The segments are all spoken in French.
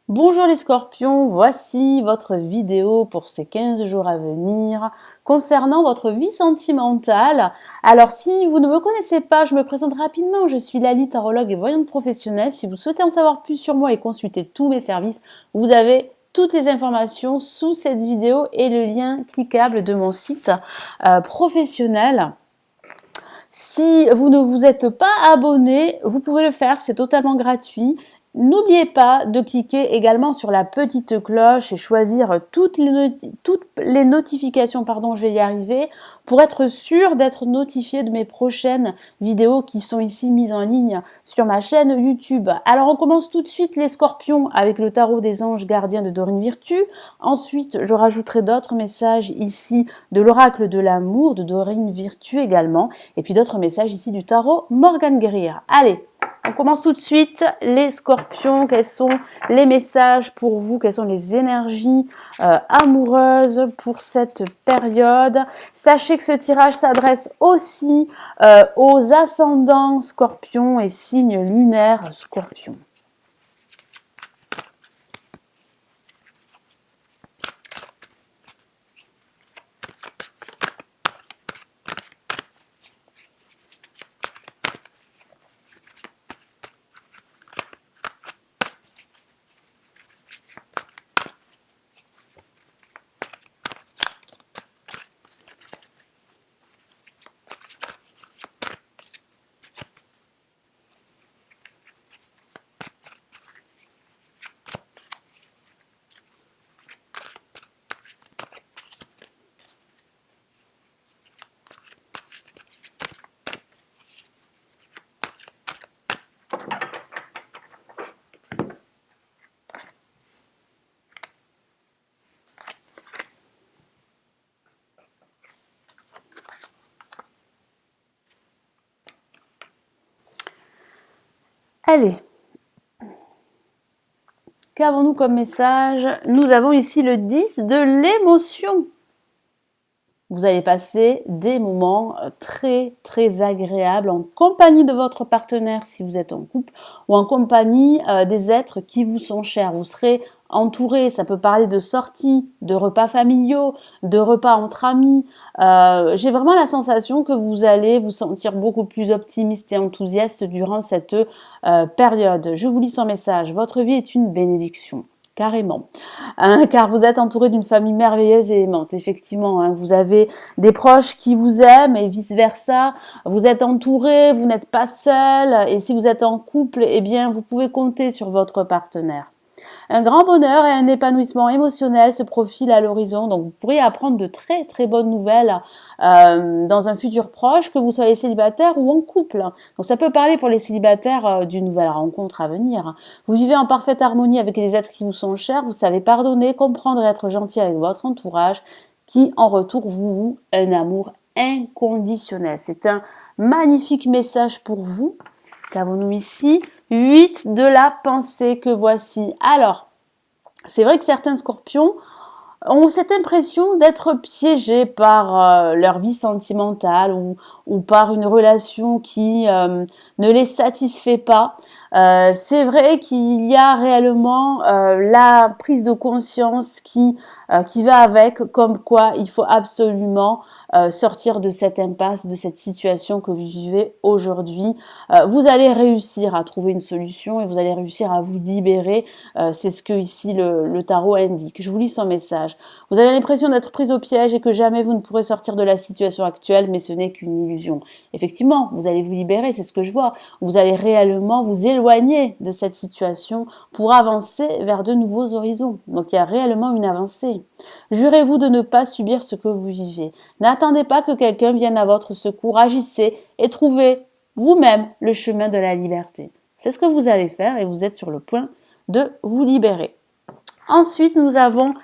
Bonjour les scorpions, voici votre vidéo pour ces 15 jours à venir concernant votre vie sentimentale. Alors si vous ne me connaissez pas, je me présente rapidement, je suis Lali, tarologue et voyante professionnelle. Si vous souhaitez en savoir plus sur moi et consulter tous mes services, vous avez toutes les informations sous cette vidéo et le lien cliquable de mon site professionnel. Si vous ne vous êtes pas abonné, vous pouvez le faire, c'est totalement gratuit. N'oubliez pas de cliquer également sur la petite cloche et choisir toutes les notifications, je vais y arriver, pour être sûr d'être notifié de mes prochaines vidéos qui sont ici mises en ligne sur ma chaîne YouTube. Alors on commence tout de suite les scorpions avec le tarot des anges gardiens de Dorine Virtue. Ensuite, je rajouterai d'autres messages ici de l'oracle de l'amour de Dorine Virtue également. Et puis d'autres messages ici du tarot Morgane Guerrière. Allez, on commence tout de suite. Les scorpions, quels sont les messages pour vous? Quelles sont les énergies amoureuses pour cette période? Sachez que ce tirage s'adresse aussi aux ascendants scorpions et signes lunaires scorpions. Allez, qu'avons-nous comme message? Nous avons ici le 10 de l'émotion. Vous allez passer des moments très très agréables en compagnie de votre partenaire si vous êtes en couple ou en compagnie des êtres qui vous sont chers. Vous serez entouré, ça peut parler de sorties, de repas familiaux, de repas entre amis. J'ai vraiment la sensation que vous allez vous sentir beaucoup plus optimiste et enthousiaste durant cette période. Je vous lis son message. Votre vie est une bénédiction. Carrément, car vous êtes entouré d'une famille merveilleuse et aimante, effectivement, hein, vous avez des proches qui vous aiment et vice-versa, vous êtes entouré, vous n'êtes pas seul, et si vous êtes en couple, eh bien, vous pouvez compter sur votre partenaire. Un grand bonheur et un épanouissement émotionnel se profilent à l'horizon, donc vous pourriez apprendre de très très bonnes nouvelles dans un futur proche, que vous soyez célibataire ou en couple. Donc ça peut parler pour les célibataires d'une nouvelle rencontre à venir. Vous vivez en parfaite harmonie avec les êtres qui vous sont chers, vous savez pardonner, comprendre et être gentil avec votre entourage, qui en retour vous voue un amour inconditionnel. C'est un magnifique message pour vous. Qu'avons-nous ici? 8 de la pensée que voici. Alors, c'est vrai que certains scorpions ont cette impression d'être piégés par leur vie sentimentale ou par une relation qui ne les satisfait pas. C'est vrai qu'il y a réellement la prise de conscience qui va avec, comme quoi il faut absolument sortir de cette impasse, de cette situation que vous vivez aujourd'hui. Vous allez réussir à trouver une solution et vous allez réussir à vous libérer. C'est ce que ici le tarot indique. Je vous lis son message. Vous avez l'impression d'être prise au piège et que jamais vous ne pourrez sortir de la situation actuelle, mais ce n'est qu'une illusion. Effectivement, vous allez vous libérer, c'est ce que je vois. Vous allez réellement vous éloigner de cette situation pour avancer vers de nouveaux horizons. Donc il y a réellement une avancée. Jurez-vous de ne pas subir ce que vous vivez. N'attendez pas que quelqu'un vienne à votre secours. Agissez et trouvez vous-même le chemin de la liberté. C'est ce que vous allez faire et vous êtes sur le point de vous libérer. Ensuite, nous avons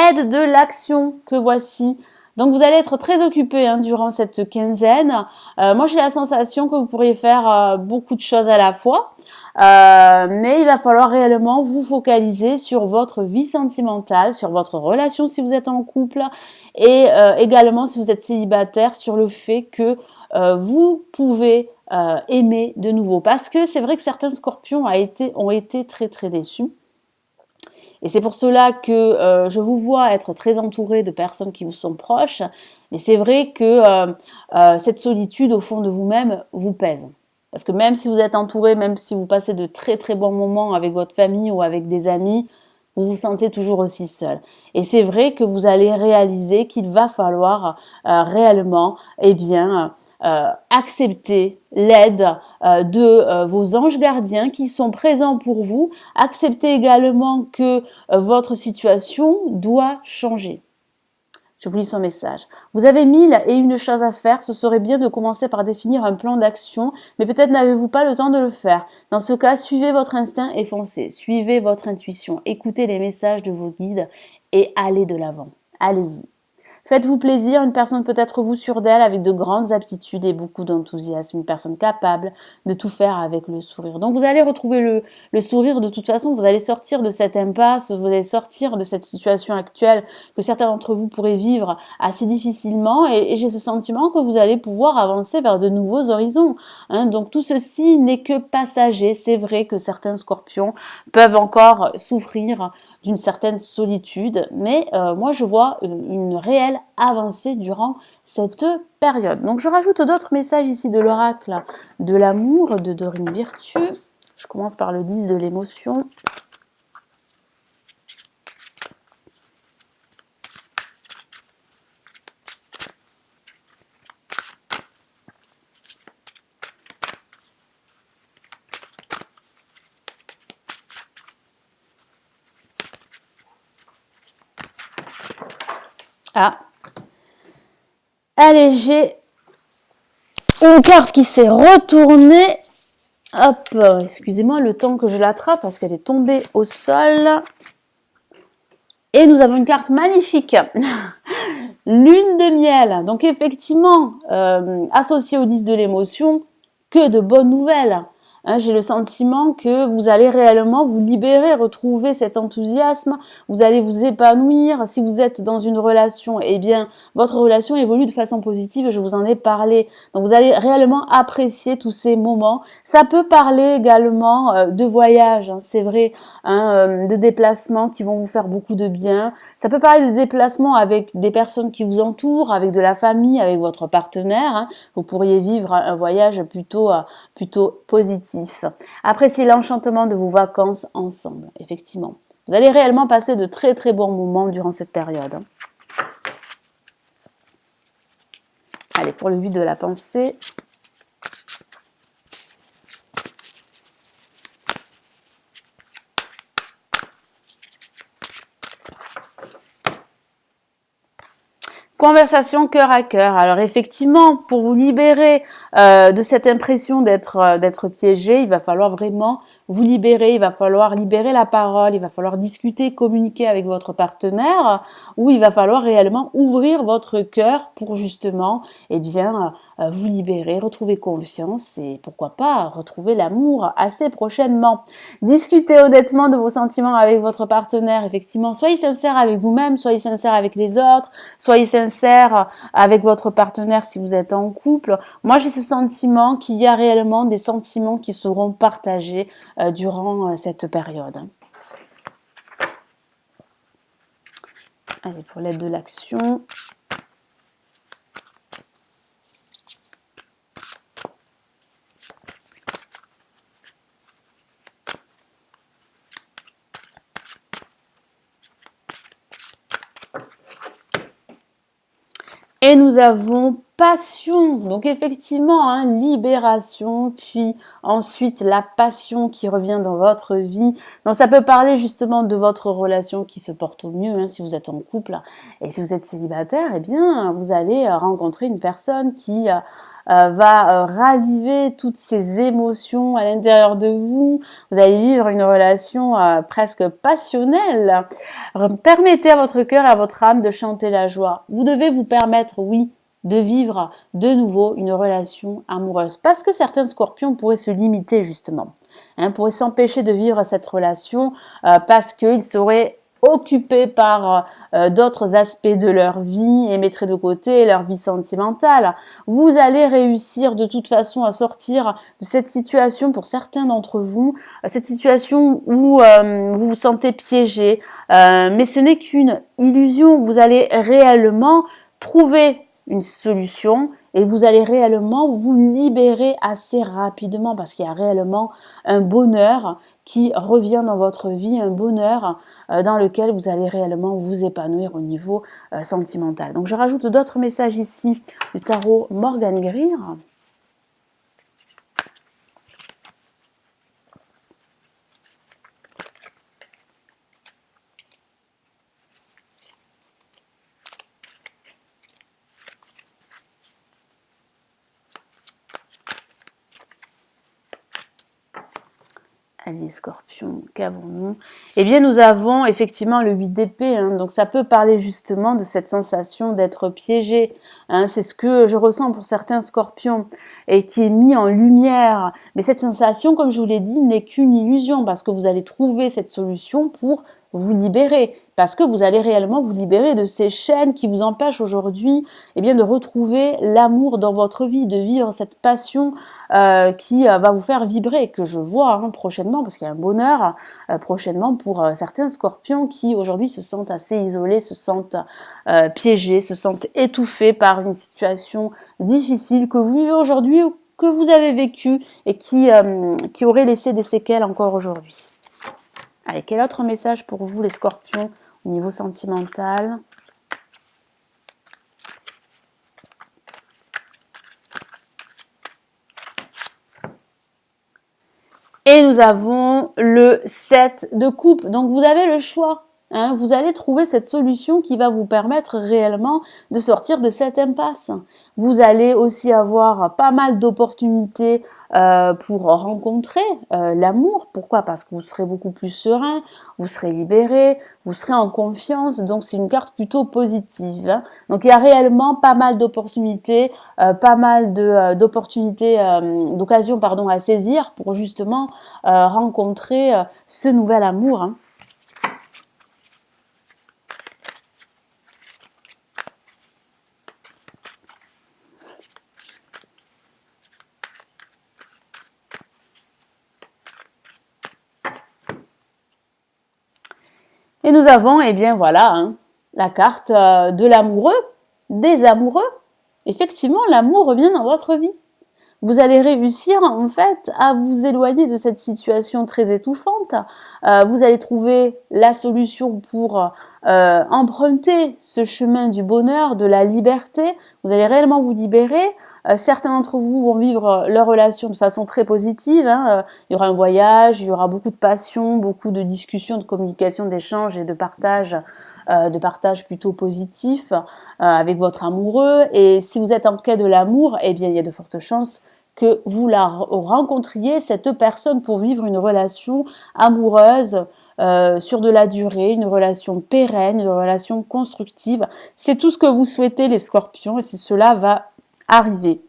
aide de l'action que voici. Donc vous allez être très occupé durant cette quinzaine. Moi j'ai la sensation que vous pourriez faire beaucoup de choses à la fois. Mais il va falloir réellement vous focaliser sur votre vie sentimentale, sur votre relation si vous êtes en couple et également si vous êtes célibataire sur le fait que vous pouvez aimer de nouveau. Parce que c'est vrai que certains scorpions ont été très très déçus. Et c'est pour cela que je vous vois être très entouré de personnes qui vous sont proches, mais c'est vrai que cette solitude au fond de vous-même vous pèse. Parce que même si vous êtes entouré, même si vous passez de très très bons moments avec votre famille ou avec des amis, vous vous sentez toujours aussi seul. Et c'est vrai que vous allez réaliser qu'il va falloir réellement, eh bien, accepter l'aide de vos anges gardiens qui sont présents pour vous. Acceptez également que votre situation doit changer. Je vous lis son message. Vous avez 1001 choses à faire. Ce serait bien de commencer par définir un plan d'action, mais peut-être n'avez-vous pas le temps de le faire. Dans ce cas, suivez votre instinct et foncez. Suivez votre intuition. Écoutez les messages de vos guides et allez de l'avant. Allez-y. Faites-vous plaisir, une personne peut être vous sûre d'elle avec de grandes aptitudes et beaucoup d'enthousiasme, une personne capable de tout faire avec le sourire. Donc vous allez retrouver le sourire de toute façon, vous allez sortir de cette impasse, vous allez sortir de cette situation actuelle que certains d'entre vous pourraient vivre assez difficilement et j'ai ce sentiment que vous allez pouvoir avancer vers de nouveaux horizons. Donc tout ceci n'est que passager, c'est vrai que certains scorpions peuvent encore souffrir d'une certaine solitude, mais moi je vois une réelle avancée durant cette période. Donc je rajoute d'autres messages ici de l'oracle de l'amour de Dorine Virtue. Je commence par le 10 de l'émotion. Ah, allez, j'ai une carte qui s'est retournée. Hop, excusez-moi le temps que je l'attrape parce qu'elle est tombée au sol. Et nous avons une carte magnifique. Lune de miel. Donc effectivement, associée au 10 de l'émotion, que de bonnes nouvelles. J'ai le sentiment que vous allez réellement vous libérer, retrouver cet enthousiasme, vous allez vous épanouir. Si vous êtes dans une relation, eh bien, votre relation évolue de façon positive, je vous en ai parlé. Donc, vous allez réellement apprécier tous ces moments. Ça peut parler également de voyage, c'est vrai, de déplacements qui vont vous faire beaucoup de bien. Ça peut parler de déplacements avec des personnes qui vous entourent, avec de la famille, avec votre partenaire. Vous pourriez vivre un voyage plutôt positif. Appréciez l'enchantement de vos vacances ensemble, effectivement. Vous allez réellement passer de très très bons moments durant cette période. Allez, pour le 8 de la pensée. Conversation cœur à cœur. Alors effectivement, pour vous libérer de cette impression d'être piégé, il va falloir vraiment vous libérer, il va falloir libérer la parole, il va falloir discuter, communiquer avec votre partenaire, ou il va falloir réellement ouvrir votre cœur pour justement, eh bien, vous libérer, retrouver confiance et pourquoi pas retrouver l'amour assez prochainement. Discutez honnêtement de vos sentiments avec votre partenaire, effectivement, soyez sincère avec vous-même, soyez sincère avec les autres, soyez sincère avec votre partenaire si vous êtes en couple. Moi, j'ai ce sentiment qu'il y a réellement des sentiments qui seront partagés durant cette période. Allez, pour l'aide de l'action. Et nous avons passion, donc effectivement, libération, puis ensuite la passion qui revient dans votre vie. Donc ça peut parler justement de votre relation qui se porte au mieux, si vous êtes en couple. Et si vous êtes célibataire, eh bien, vous allez rencontrer une personne qui va raviver toutes ces émotions à l'intérieur de vous. Vous allez vivre une relation presque passionnelle. Permettez à votre cœur et à votre âme de chanter la joie. Vous devez vous permettre, oui, de vivre de nouveau une relation amoureuse. Parce que certains scorpions pourraient se limiter justement, pourraient s'empêcher de vivre cette relation parce qu'ils seraient occupés par d'autres aspects de leur vie et mettraient de côté leur vie sentimentale. Vous allez réussir de toute façon à sortir de cette situation pour certains d'entre vous, cette situation où vous vous sentez piégé, mais ce n'est qu'une illusion. Vous allez réellement trouver une solution et vous allez réellement vous libérer assez rapidement parce qu'il y a réellement un bonheur qui revient dans votre vie, un bonheur dans lequel vous allez réellement vous épanouir au niveau sentimental. Donc je rajoute d'autres messages ici du tarot Morgan Greer. Allez, Scorpion, qu'avons-nous? Eh bien, nous avons effectivement le 8 d'épée, hein, donc ça peut parler justement de cette sensation d'être piégé. Hein, c'est ce que je ressens pour certains Scorpions et qui est mis en lumière. Mais cette sensation, comme je vous l'ai dit, n'est qu'une illusion parce que vous allez trouver cette solution pour vous libérer, parce que vous allez réellement vous libérer de ces chaînes qui vous empêchent aujourd'hui de retrouver l'amour dans votre vie, de vivre cette passion qui va vous faire vibrer, que je vois prochainement, parce qu'il y a un bonheur prochainement pour certains Scorpions qui aujourd'hui se sentent assez isolés, se sentent piégés, se sentent étouffés par une situation difficile que vous vivez aujourd'hui ou que vous avez vécu et qui aurait laissé des séquelles encore aujourd'hui. Allez, quel autre message pour vous les Scorpions au niveau sentimental? Et nous avons le 7 de coupe. Donc vous avez le choix. Hein, vous allez trouver cette solution qui va vous permettre réellement de sortir de cette impasse. Vous allez aussi avoir pas mal d'opportunités pour rencontrer l'amour. Pourquoi? Parce que vous serez beaucoup plus serein, vous serez libéré, vous serez en confiance. Donc c'est une carte plutôt positive. Hein. Donc il y a réellement pas mal d'opportunités, d'occasions à saisir pour justement rencontrer ce nouvel amour. Hein. Et nous avons, la carte de l'amoureux, des amoureux. Effectivement, l'amour revient dans votre vie. Vous allez réussir en fait à vous éloigner de cette situation très étouffante. Vous allez trouver la solution pour emprunter ce chemin du bonheur, de la liberté. Vous allez réellement vous libérer. Certains d'entre vous vont vivre leur relation de façon très positive. Hein. Il y aura un voyage, il y aura beaucoup de passion, beaucoup de discussions, de communication, d'échanges et de partage plutôt positif avec votre amoureux. Et si vous êtes en quête de l'amour, il y a de fortes chances que vous la rencontriez, cette personne, pour vivre une relation amoureuse sur de la durée, une relation pérenne, une relation constructive. C'est tout ce que vous souhaitez les Scorpions et cela va arriver.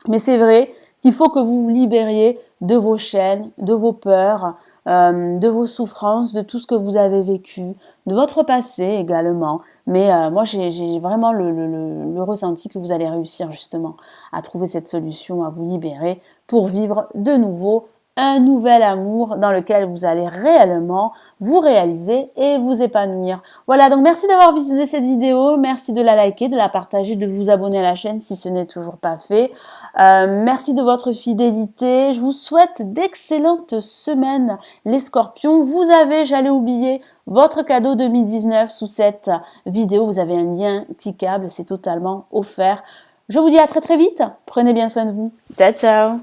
Mais c'est vrai qu'il faut que vous vous libériez de vos chaînes, de vos peurs, de vos souffrances, de tout ce que vous avez vécu, de votre passé également. Mais moi, j'ai vraiment le ressenti que vous allez réussir justement à trouver cette solution, à vous libérer pour vivre de nouveau un nouvel amour dans lequel vous allez réellement vous réaliser et vous épanouir. Voilà, donc merci d'avoir visionné cette vidéo, merci de la liker, de la partager, de vous abonner à la chaîne si ce n'est toujours pas fait. Merci de votre fidélité, je vous souhaite d'excellentes semaines les Scorpions. Vous avez, j'allais oublier, votre cadeau 2019 sous cette vidéo, vous avez un lien cliquable, c'est totalement offert. Je vous dis à très très vite, prenez bien soin de vous, ciao ciao.